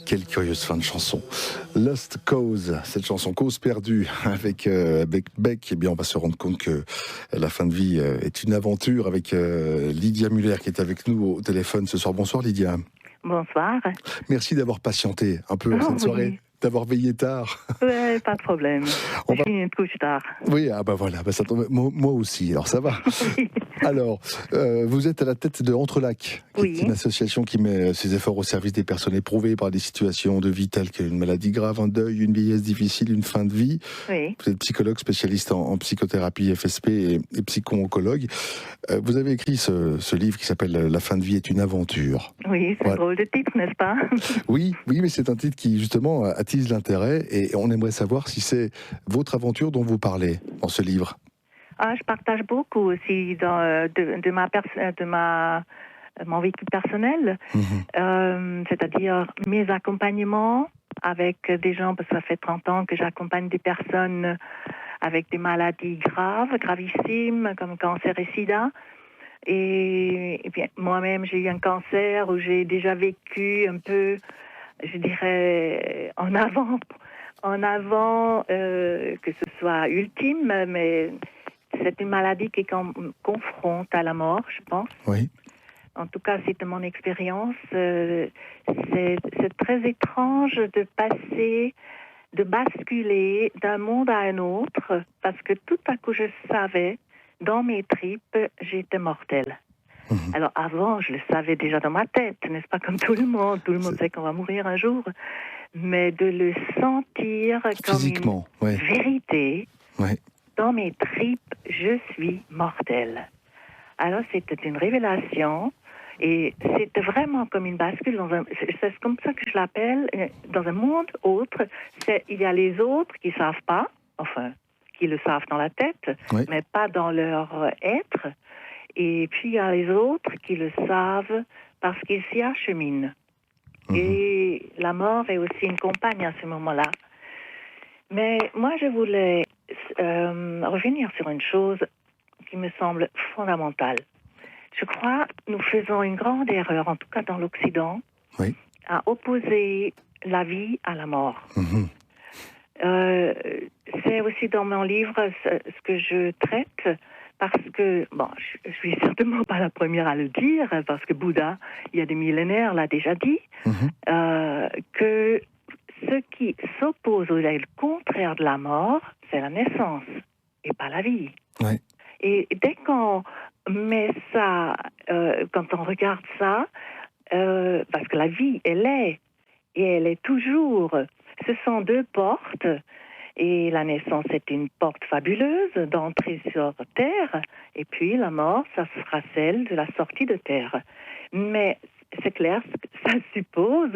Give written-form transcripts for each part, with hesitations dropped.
Quelle curieuse fin de chanson. Lost Cause, cette chanson Cause perdue avec Beck. Eh bien, on va se rendre compte que la fin de vie est une aventure avec Lydia Muller qui est avec nous au téléphone ce soir. Bonsoir Lydia. Bonsoir. Merci d'avoir patienté un peu cette soirée, d'avoir veillé tard. Ouais, pas de problème. J'ai fini une couche tard. Oui, ah bah voilà, ça tombe. Moi aussi, alors ça va. Oui. Alors, vous êtes à la tête de Entrelac, qui est une association qui met ses efforts au service des personnes éprouvées par des situations de vie telles qu'une maladie grave, un deuil, une vieillesse difficile, une fin de vie. Oui. Vous êtes psychologue spécialiste en psychothérapie FSP et psycho-oncologue. Vous avez écrit ce livre qui s'appelle « La fin de vie est une aventure ». Oui, c'est un drôle de titre, n'est-ce pas? Oui, mais c'est un titre qui justement attise l'intérêt et on aimerait savoir si c'est votre aventure dont vous parlez dans ce livre. Je partage beaucoup aussi mon vécu personnel, c'est-à-dire mes accompagnements avec des gens, parce que ça fait 30 ans que j'accompagne des personnes avec des maladies graves, gravissimes, comme cancer et sida. Et bien, moi-même, j'ai eu un cancer où j'ai déjà vécu un peu, je dirais, en avant que ce soit ultime, mais c'est une maladie qui confronte à la mort, je pense. Oui. En tout cas, c'est mon expérience. C'est très étrange de basculer d'un monde à un autre, parce que tout à coup, je savais, dans mes tripes, j'étais mortelle. Alors avant, je le savais déjà dans ma tête, n'est-ce pas, comme tout le monde sait qu'on va mourir un jour, mais de le sentir comme une vérité, dans mes tripes, je suis mortelle. Alors c'était une révélation, et c'était vraiment comme une bascule, c'est comme ça que je l'appelle, dans un monde autre, il y a les autres qui ne savent pas, enfin, qui le savent dans la tête, mais pas dans leur être. Et puis, il y a les autres qui le savent parce qu'ils s'y acheminent. Et la mort est aussi une compagne à ce moment-là. Mais moi, je voulais revenir sur une chose qui me semble fondamentale. Je crois que nous faisons une grande erreur, en tout cas dans l'Occident, à opposer la vie à la mort. C'est aussi dans mon livre ce que je traite, parce que, je suis certainement pas la première à le dire, parce que Bouddha, il y a des millénaires, l'a déjà dit, que ce qui s'oppose ou est le contraire de la mort, c'est la naissance, et pas la vie. Et dès qu'on met ça, quand on regarde ça, parce que la vie, elle est toujours, ce sont deux portes. Et la naissance est une porte fabuleuse d'entrée sur Terre, et puis la mort, ça sera celle de la sortie de Terre. Mais c'est clair, ça suppose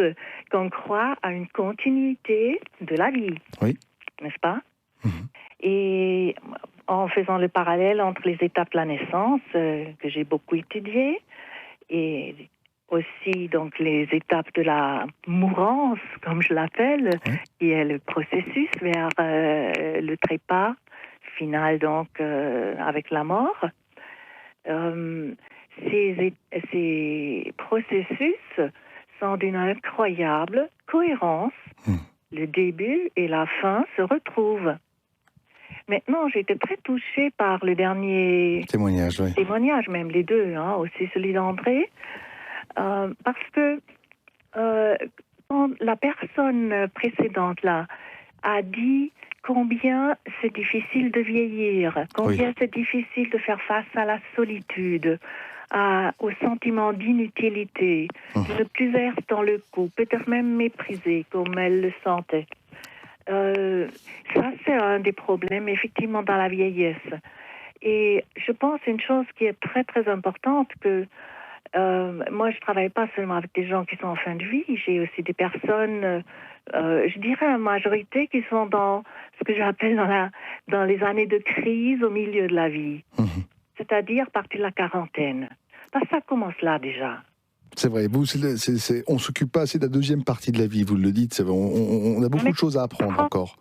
qu'on croit à une continuité de la vie, n'est-ce pas? Et en faisant le parallèle entre les étapes de la naissance, que j'ai beaucoup étudié, et aussi donc les étapes de la mourance, comme je l'appelle, qui est le processus vers le trépas final, donc avec la mort. Ces processus sont d'une incroyable cohérence. Le début et la fin se retrouvent. Maintenant, j'ai été très touchée par le dernier témoignage, même les deux, aussi celui d'André. Parce que quand la personne précédente là a dit combien c'est difficile de vieillir, combien c'est difficile de faire face à la solitude, au sentiment d'inutilité, de ne plus être dans le coup, peut-être même méprisée comme elle le sentait. Ça, c'est un des problèmes, effectivement, dans la vieillesse. Et je pense une chose qui est très, très importante, que moi, je travaille pas seulement avec des gens qui sont en fin de vie, j'ai aussi des personnes, je dirais en majorité, qui sont dans ce que j'appelle dans les années de crise au milieu de la vie. C'est-à-dire à partir de la quarantaine. Ça commence là déjà. C'est vrai, on ne s'occupe pas assez de la deuxième partie de la vie, vous le dites, on a beaucoup de choses à apprendre encore.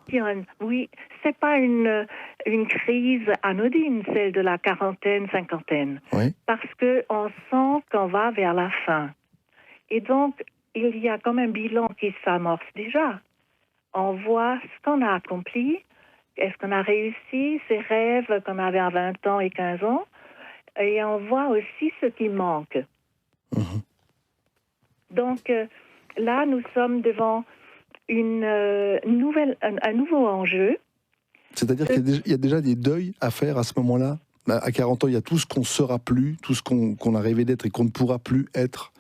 Oui, c'est pas une crise anodine, celle de la quarantaine, cinquantaine, parce qu'on sent qu'on va vers la fin. Et donc, il y a comme un bilan qui s'amorce déjà. On voit ce qu'on a accompli, est-ce qu'on a réussi ses rêves qu'on avait à 20 ans et 15 ans, et on voit aussi ce qui manque. Mhm. Donc là, nous sommes devant un nouveau enjeu. C'est-à-dire qu'il y a déjà des deuils à faire à ce moment-là. À 40 ans, il y a tout ce qu'on ne sera plus, tout ce qu'on a rêvé d'être et qu'on ne pourra plus être.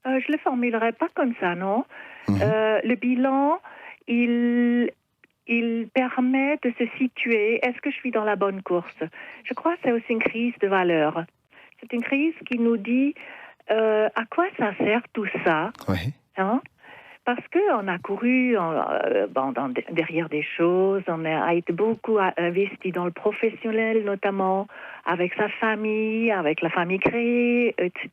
Je ne le formulerai pas comme ça, non. Mhm. Le bilan, il permet de se situer. Est-ce que je suis dans la bonne course? Je crois que c'est aussi une crise de valeurs. C'est une crise qui nous dit à quoi ça sert tout ça, Ouais. hein? Parce qu'on a couru derrière des choses, on a été beaucoup investi dans le professionnel, notamment avec sa famille, avec la famille créée, etc.,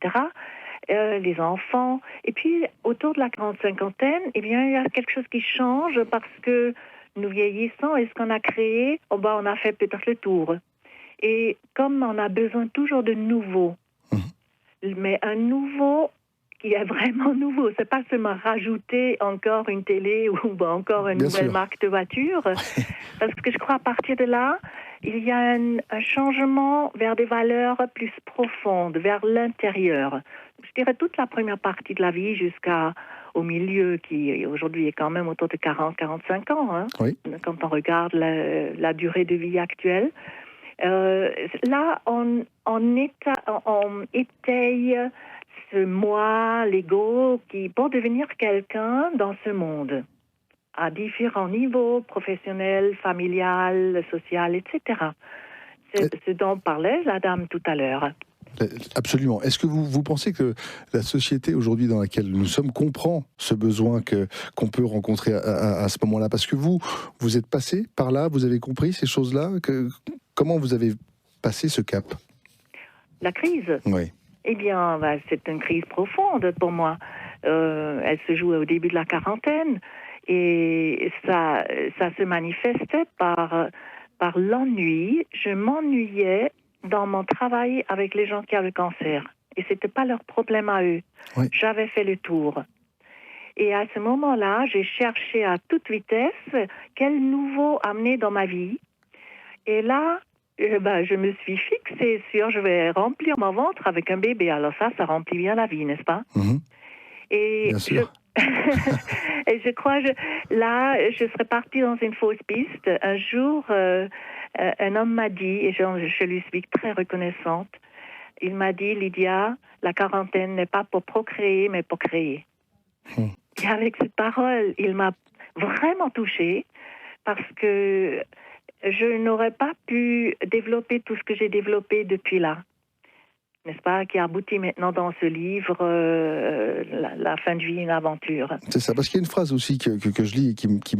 les enfants. Et puis, autour de la 40-50aine, eh bien, il y a quelque chose qui change parce que nous vieillissons et ce qu'on a créé, on a fait peut-être le tour. Et comme on a besoin toujours de nouveau, mais un nouveau qui est vraiment nouveau, c'est pas seulement rajouter encore une télé ou encore une Bien nouvelle sûr. marque de voiture, parce que je crois à partir de là, il y a un changement vers des valeurs plus profondes, vers l'intérieur. Je dirais toute la première partie de la vie jusqu'au milieu, qui aujourd'hui est quand même autour de 40-45 ans, hein, Oui. quand on regarde la durée de vie actuelle. Là, on étaye ce moi, l'ego, pour devenir quelqu'un dans ce monde, à différents niveaux, professionnel, familial, social, etc. C'est ce dont parlait la dame tout à l'heure. Absolument. Est-ce que vous pensez que la société aujourd'hui dans laquelle nous sommes comprend ce besoin qu'on peut rencontrer à ce moment-là? Parce que vous êtes passé par là, vous avez compris ces choses-là. Comment vous avez passé ce cap? La crise? Oui. Eh bien, c'est une crise profonde pour moi. Elle se joue au début de la quarantaine et ça se manifestait par l'ennui. Je m'ennuyais dans mon travail avec les gens qui avaient le cancer. Et ce n'était pas leur problème à eux. Oui. J'avais fait le tour. Et à ce moment-là, j'ai cherché à toute vitesse quel nouveau amener dans ma vie. Et là, je me suis fixée sur je vais remplir mon ventre avec un bébé. Alors ça remplit bien la vie, n'est-ce pas? Mmh. Et Bien sûr. et je crois, je serais partie dans une fausse piste. Un jour, un homme m'a dit, et je lui suis très reconnaissante, il m'a dit, Lydia, la quarantaine n'est pas pour procréer, mais pour créer. Et avec cette parole, il m'a vraiment touchée parce que je n'aurais pas pu développer tout ce que j'ai développé depuis là. N'est-ce pas, qui aboutit maintenant dans ce livre, la fin de vie, une aventure. C'est ça, parce qu'il y a une phrase aussi que je lis et qui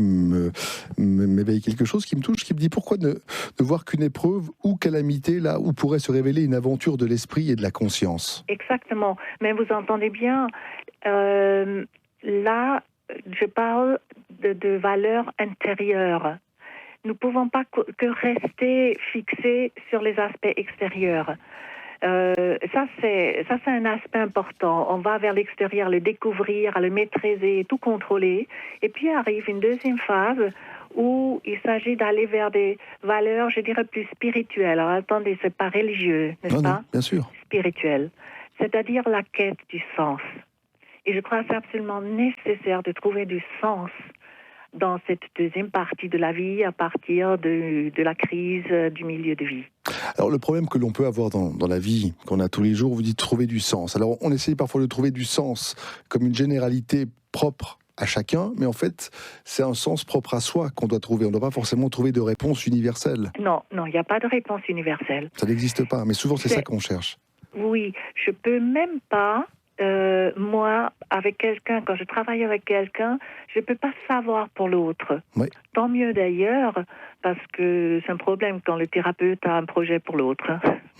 m'éveille quelque chose, qui me touche, qui me dit pourquoi ne voir qu'une épreuve ou calamité là où pourrait se révéler une aventure de l'esprit et de la conscience. Exactement, mais vous entendez bien, là, je parle de valeurs intérieures. Nous ne pouvons pas que rester fixés sur les aspects extérieurs. Ça, c'est un aspect important. On va vers l'extérieur, le découvrir, le maîtriser, tout contrôler. Et puis arrive une deuxième phase où il s'agit d'aller vers des valeurs, je dirais, plus spirituelles. Alors attendez, c'est pas religieux, n'est-ce pas? Non, bien sûr. Spirituel. C'est-à-dire la quête du sens. Et je crois que c'est absolument nécessaire de trouver du sens dans cette deuxième partie de la vie à partir de la crise du milieu de vie. Alors le problème que l'on peut avoir dans la vie qu'on a tous les jours, vous dites trouver du sens. Alors on essaye parfois de trouver du sens comme une généralité propre à chacun, mais en fait c'est un sens propre à soi qu'on doit trouver. On ne doit pas forcément trouver de réponse universelle. Non, il n'y a pas de réponse universelle. Ça n'existe pas, mais souvent c'est ça qu'on cherche. Oui, je peux même pas, moi, avec quelqu'un, quand je travaille avec quelqu'un, je ne peux pas savoir pour l'autre. Oui. Tant mieux d'ailleurs, parce que c'est un problème quand le thérapeute a un projet pour l'autre.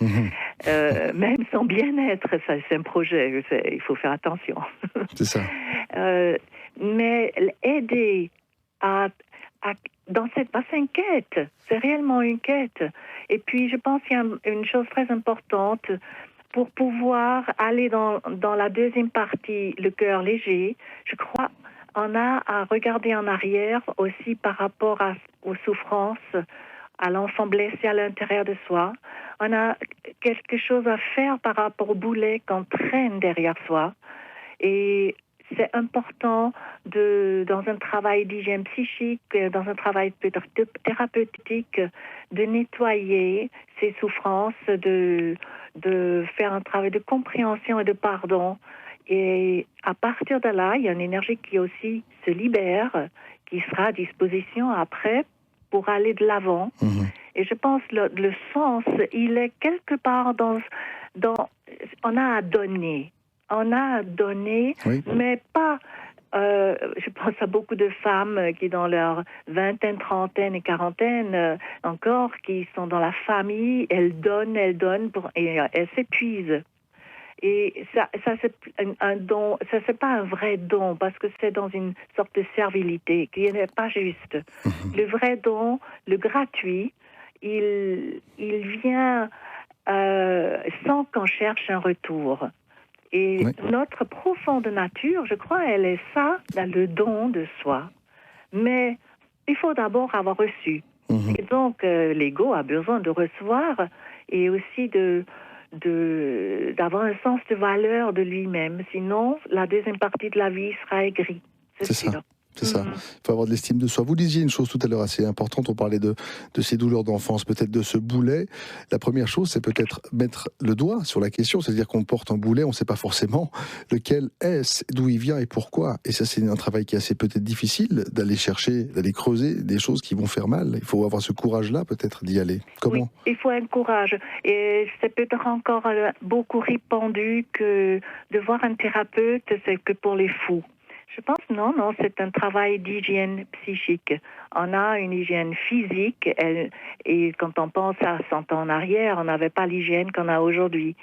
Même son bien-être, c'est un projet, il faut faire attention. C'est ça. Mais aider dans cette c'est une quête, c'est réellement une quête. Et puis je pense qu'il y a une chose très importante pour pouvoir aller dans la deuxième partie, le cœur léger, je crois on a à regarder en arrière aussi par rapport aux souffrances, à l'enfant blessé à l'intérieur de soi. On a quelque chose à faire par rapport au boulet qu'on traîne derrière soi. Et c'est important dans un travail d'hygiène psychique, dans un travail thérapeutique, de nettoyer ces souffrances, de faire un travail de compréhension et de pardon. Et à partir de là, il y a une énergie qui aussi se libère, qui sera à disposition après pour aller de l'avant. Mmh. Et je pense le sens, il est quelque part dans on a à donner. On a à donner, oui. Mais pas... je pense à beaucoup de femmes qui, dans leur vingtaine, trentaine et quarantaine, encore, qui sont dans la famille, elles donnent, et elles s'épuisent. Et ça c'est un don, ça c'est pas un vrai don, parce que c'est dans une sorte de servilité qui n'est pas juste. Mmh. Le vrai don, le gratuit, il vient sans qu'on cherche un retour. Et oui. Notre profonde nature, je crois, elle est ça, le don de soi. Mais il faut d'abord avoir reçu. Mmh. Et donc, l'ego a besoin de recevoir et aussi d'avoir un sens de valeur de lui-même. Sinon, la deuxième partie de la vie sera aigrie. C'est ça. C'est ça. Il faut avoir de l'estime de soi. Vous disiez une chose tout à l'heure assez importante. On parlait de ces douleurs d'enfance, peut-être de ce boulet. La première chose, c'est peut-être mettre le doigt sur la question. C'est-à-dire qu'on porte un boulet, on ne sait pas forcément lequel est-ce, d'où il vient et pourquoi. Et ça, c'est un travail qui est assez peut-être difficile d'aller chercher, d'aller creuser des choses qui vont faire mal. Il faut avoir ce courage-là, peut-être, d'y aller. Comment ? Oui, il faut un courage. Et c'est peut-être encore beaucoup répandu que de voir un thérapeute, c'est que pour les fous. Je pense non, c'est un travail d'hygiène psychique. On a une hygiène physique et quand on pense à 100 ans en arrière, on n'avait pas l'hygiène qu'on a aujourd'hui.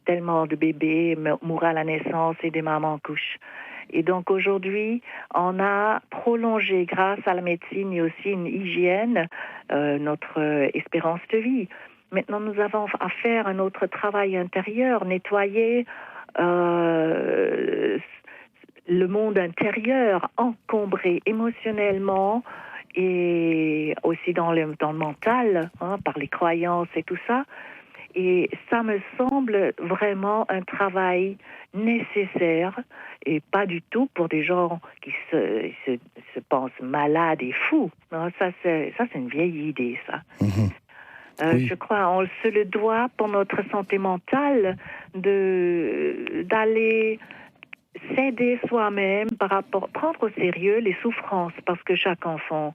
Tellement de bébés mourent à la naissance et des mamans couchent. Et donc aujourd'hui, on a prolongé grâce à la médecine et aussi une hygiène notre espérance de vie. Maintenant, nous avons à faire un autre travail intérieur, nettoyer le monde intérieur, encombré émotionnellement et aussi dans le mental, par les croyances et tout ça. Et ça me semble vraiment un travail nécessaire et pas du tout pour des gens qui se pensent malades et fous. Non, ça c'est une vieille idée, ça. Oui. Je crois on se le doit pour notre santé mentale d'aller s'aider soi-même par rapport, prendre au sérieux les souffrances, parce que chaque enfant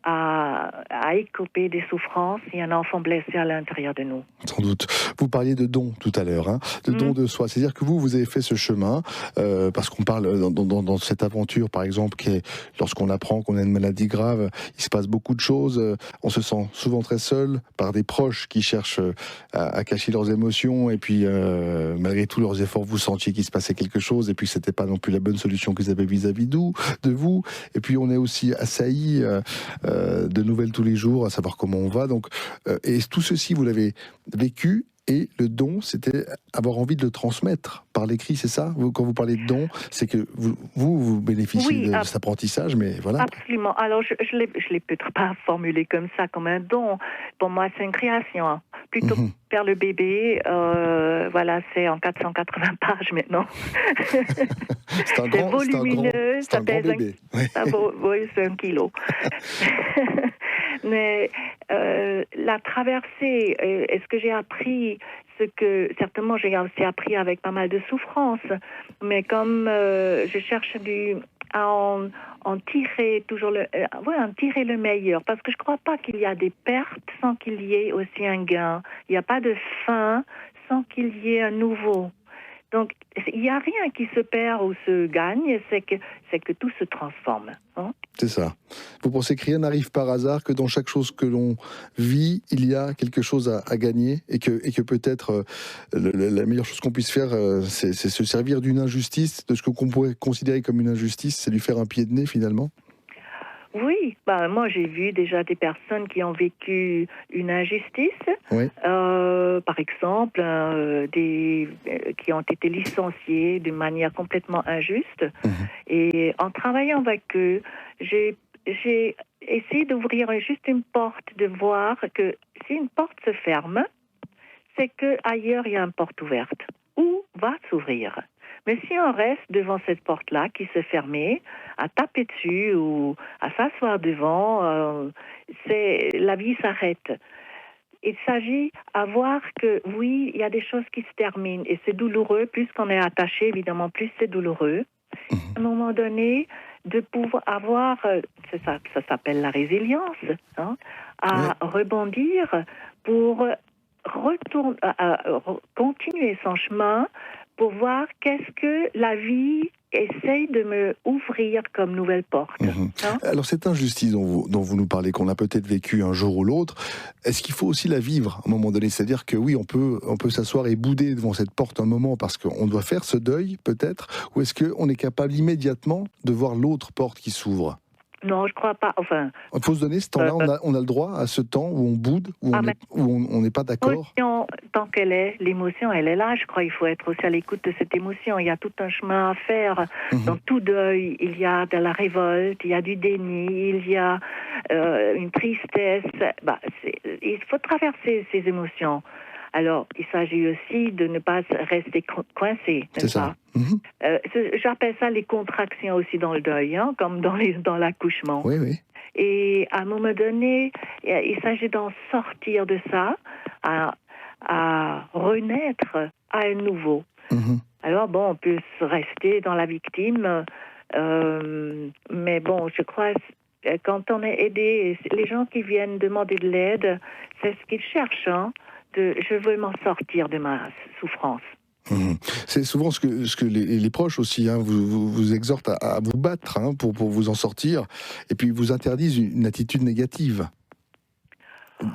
a écopé des souffrances. Il y a un enfant blessé à l'intérieur de nous. Sans doute. Vous parliez de don tout à l'heure, de don de soi. C'est-à-dire que vous avez fait ce chemin, parce qu'on parle dans cette aventure, par exemple, qui est lorsqu'on apprend qu'on a une maladie grave, il se passe beaucoup de choses. On se sent souvent très seul par des proches qui cherchent à cacher leurs émotions, et puis malgré tous leurs efforts, vous sentiez qu'il se passait quelque chose, et puis c'était pas non plus la bonne solution qu'ils avaient vis-à-vis de vous. Et puis on est aussi assailli de nouvelles tous les jours, à savoir comment on va. Donc, et tout ceci, vous l'avez vécu, et le don, c'était avoir envie de le transmettre par l'écrit, c'est ça ? Quand vous parlez de don, c'est que vous bénéficiez de cet apprentissage, mais voilà. Absolument. Alors, je l'ai peut-être pas formulé comme ça, comme un don. Pour moi, c'est une création. Plutôt faire le bébé, voilà, c'est en 480 pages maintenant. C'est volumineux, ça pèse un bébé. Oui, c'est 1 kilo. Mais la traversée, est-ce que j'ai appris ce que certainement j'ai aussi appris avec pas mal de souffrance, mais comme je cherche à en tirer toujours en tirer le meilleur, parce que je crois pas qu'il y a des pertes sans qu'il y ait aussi un gain. Il n'y a pas de fin sans qu'il y ait un nouveau. Donc, il n'y a rien qui se perd ou se gagne, c'est que tout se transforme. C'est ça. Vous pensez que rien n'arrive par hasard, que dans chaque chose que l'on vit, il y a quelque chose à gagner, et que peut-être la meilleure chose qu'on puisse faire, c'est se servir d'une injustice, de ce qu'on pourrait considérer comme une injustice, c'est lui faire un pied de nez finalement ? Oui, moi j'ai vu déjà des personnes qui ont vécu une injustice, Oui. par exemple, qui ont été licenciés d'une manière complètement injuste. Mhm. Et en travaillant avec eux, j'ai essayé d'ouvrir juste une porte, de voir que si une porte se ferme, c'est qu'ailleurs il y a une porte ouverte. Où va s'ouvrir? Mais si on reste devant cette porte-là qui s'est fermée, à taper dessus ou à s'asseoir devant, la vie s'arrête. Il s'agit à voir que oui, il y a des choses qui se terminent et c'est douloureux. Plus qu'on est attaché, évidemment, plus c'est douloureux. À un moment donné, de pouvoir avoir, ça s'appelle la résilience, hein, à rebondir pour continuer son chemin pour voir qu'est-ce que la vie essaye de me ouvrir comme nouvelle porte. Hein? Alors cette injustice dont vous nous parlez, qu'on a peut-être vécu un jour ou l'autre, est-ce qu'il faut aussi la vivre à un moment donné? C'est-à-dire que oui, on peut s'asseoir et bouder devant cette porte un moment parce qu'on doit faire ce deuil peut-être, ou est-ce qu'on est capable immédiatement de voir l'autre porte qui s'ouvre? Non, je crois pas. Enfin, il faut se donner ce temps-là, on a le droit à ce temps où on boude, où on n'est pas d'accord. Tant qu'elle est, l'émotion, elle est là. Je crois qu'il faut être aussi à l'écoute de cette émotion. Il y a tout un chemin à faire. Dans tout deuil, il y a de la révolte, il y a du déni, il y a une tristesse. Il faut traverser ces émotions. Alors, il s'agit aussi de ne pas rester coincé, n'est-ce pas? J'appelle ça les contractions aussi dans le deuil, hein, comme dans l'accouchement. Oui, oui. Et à un moment donné, il s'agit d'en sortir de ça, à renaître à un nouveau. Alors bon, on peut rester dans la victime, mais bon, je crois quand on est aidé, les gens qui viennent demander de l'aide, c'est ce qu'ils cherchent, hein, je veux m'en sortir de ma souffrance. C'est souvent ce que les proches aussi vous exhortent à vous battre pour vous en sortir, et puis vous interdisent une attitude négative,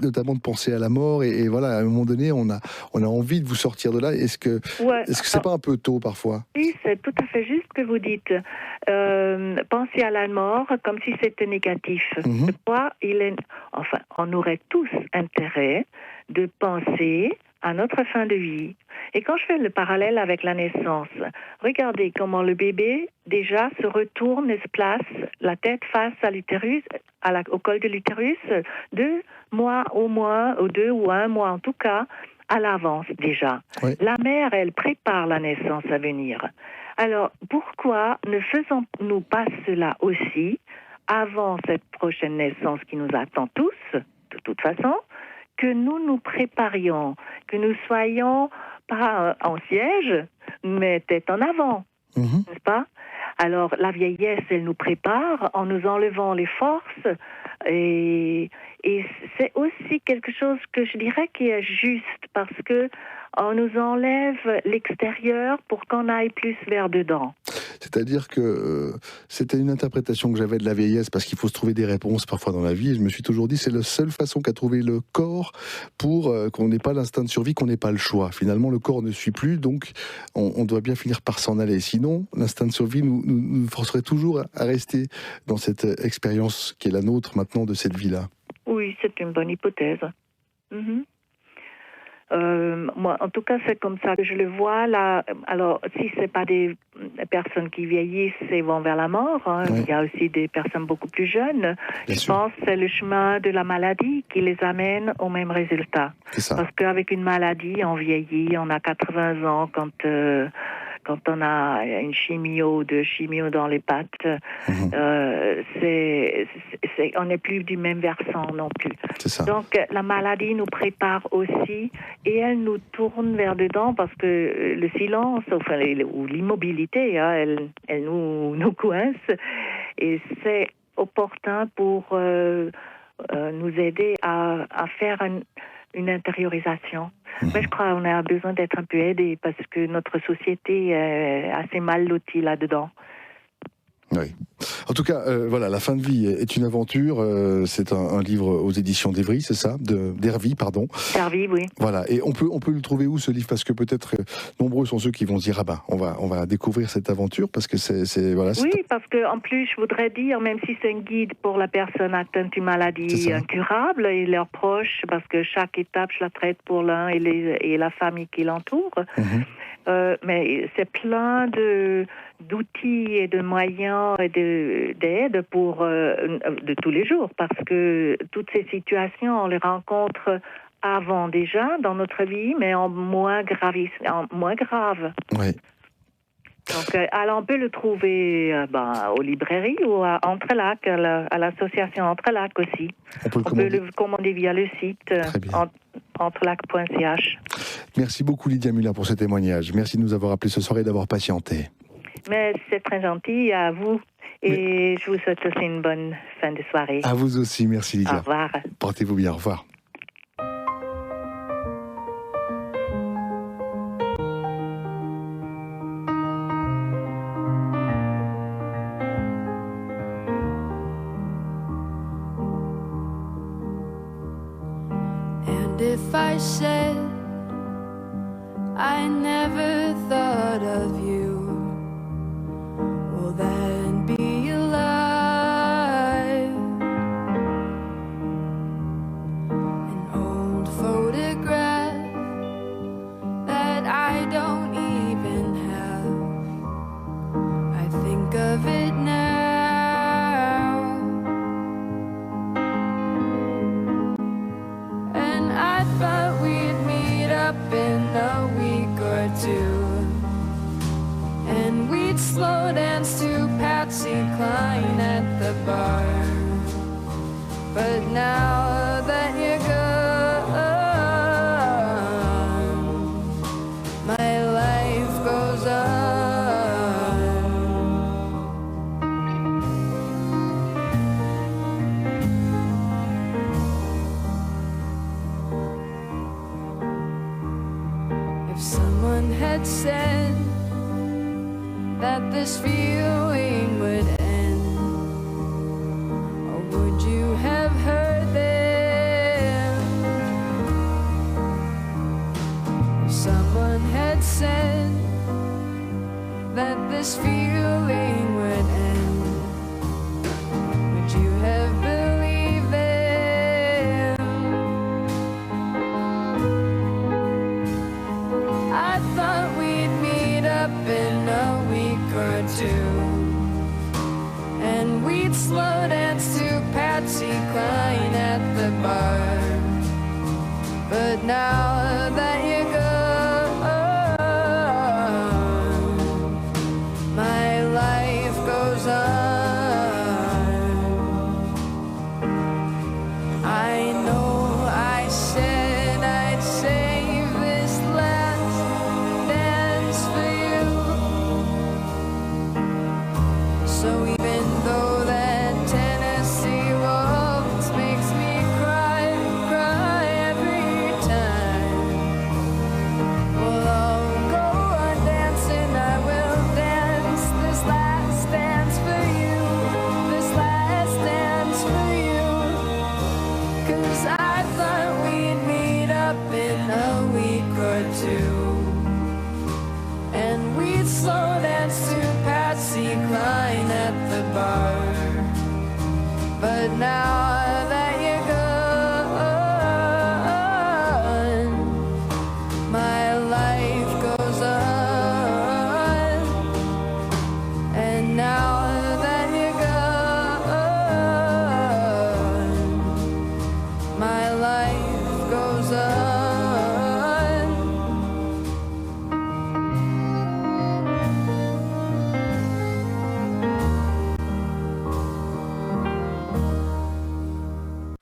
notamment de penser à la mort, et voilà, à un moment donné on a envie de vous sortir de là. Est-ce que c'est pas un peu tôt parfois? Oui, c'est tout à fait juste ce que vous dites. Penser à la mort comme si c'était négatif. Je crois, on aurait tous intérêt de penser à notre fin de vie. Et quand je fais le parallèle avec la naissance, regardez comment le bébé déjà se retourne et se place la tête face à l'utérus, au col de l'utérus, 2 mois au moins, ou 2 ou 1 mois en tout cas, à l'avance déjà. Oui. La mère, elle prépare la naissance à venir. Alors, pourquoi ne faisons-nous pas cela aussi avant cette prochaine naissance qui nous attend tous, de toute façon, que nous nous préparions, que nous soyons pas en siège, mais tête en avant, n'est-ce pas? Alors, la vieillesse, elle nous prépare en nous enlevant les forces, et c'est aussi quelque chose que je dirais qui est juste, parce que on nous enlève l'extérieur pour qu'on aille plus vers dedans. C'est-à-dire que c'était une interprétation que j'avais de la vieillesse, parce qu'il faut se trouver des réponses parfois dans la vie, et je me suis toujours dit c'est la seule façon qu'a trouvé le corps pour qu'on n'ait pas l'instinct de survie, qu'on n'ait pas le choix. Finalement, le corps ne suit plus, donc on doit bien finir par s'en aller. Sinon, l'instinct de survie nous forcerait toujours à rester dans cette expérience qui est la nôtre maintenant de cette vie-là. Oui, c'est une bonne hypothèse. Moi, en tout cas, c'est comme ça que je le vois. Là, alors, si c'est pas des personnes qui vieillissent et vont vers la mort, il y a aussi des personnes beaucoup plus jeunes. Je pense que c'est le chemin de la maladie qui les amène au même résultat. Parce qu'avec une maladie, on vieillit, on a 80 ans quand on a une chimio, 2 chimios dans les pattes, on n'est plus du même versant non plus. Donc la maladie nous prépare aussi, et elle nous tourne vers dedans, parce que le silence, ou l'immobilité, elle nous coince, et c'est opportun pour nous aider à faire une intériorisation. Mais je crois qu'on a besoin d'être un peu aidé, parce que notre société est assez mal lotie là-dedans. Oui. En tout cas, voilà, La fin de vie est une aventure. C'est un livre aux éditions d'Evry, c'est ça, d'Hervy, pardon. Hervy, oui. Voilà. Et on peut le trouver où, ce livre? Parce que peut-être nombreux sont ceux qui vont se dire, ah ben, on va découvrir cette aventure, parce que voilà. Oui, parce que en plus, je voudrais dire, même si c'est un guide pour la personne atteinte d'une maladie incurable et leurs proches, parce que chaque étape, je la traite pour l'un et la famille qui l'entoure. Mais c'est plein d'outils et de moyens et d'aide pour de tous les jours, parce que toutes ces situations, on les rencontre avant déjà dans notre vie, mais en moins grave. Oui. Donc, alors on peut le trouver aux librairies ou à Entrelac, à l'association Entrelac aussi. On peut le commander via le site entrelac.ch. Merci beaucoup Lydia Müller pour ce témoignage. Merci de nous avoir appelés ce soir et d'avoir patienté. Mais c'est très gentil à vous et je vous souhaite aussi une bonne fin de soirée. À vous aussi, merci Lydia. Au revoir. Portez-vous bien, au revoir. If I said I never thought of you, will that be a lie? An old photograph that I don't even have, I think of it now. And we'd slow dance to Patsy Cline at the bar. But now that you're gone, my life goes on. If someone had said that this feeling would end, or would you have heard them? If someone had said that this feeling would end, would you have believed them? I thought we'd meet up in a or two, and we'd slow dance to Patsy Cline at the bar. But now that you're gone, my life goes on. I know I said I'd save this last dance for you. So even though that Tennessee waltz makes me cry every time, well, I'll go on dancing, I will dance this last dance for you, this last dance for you. 'Cause I thought we'd meet up in a week or two, and we'd slow dance to Patsy Cline at the bar.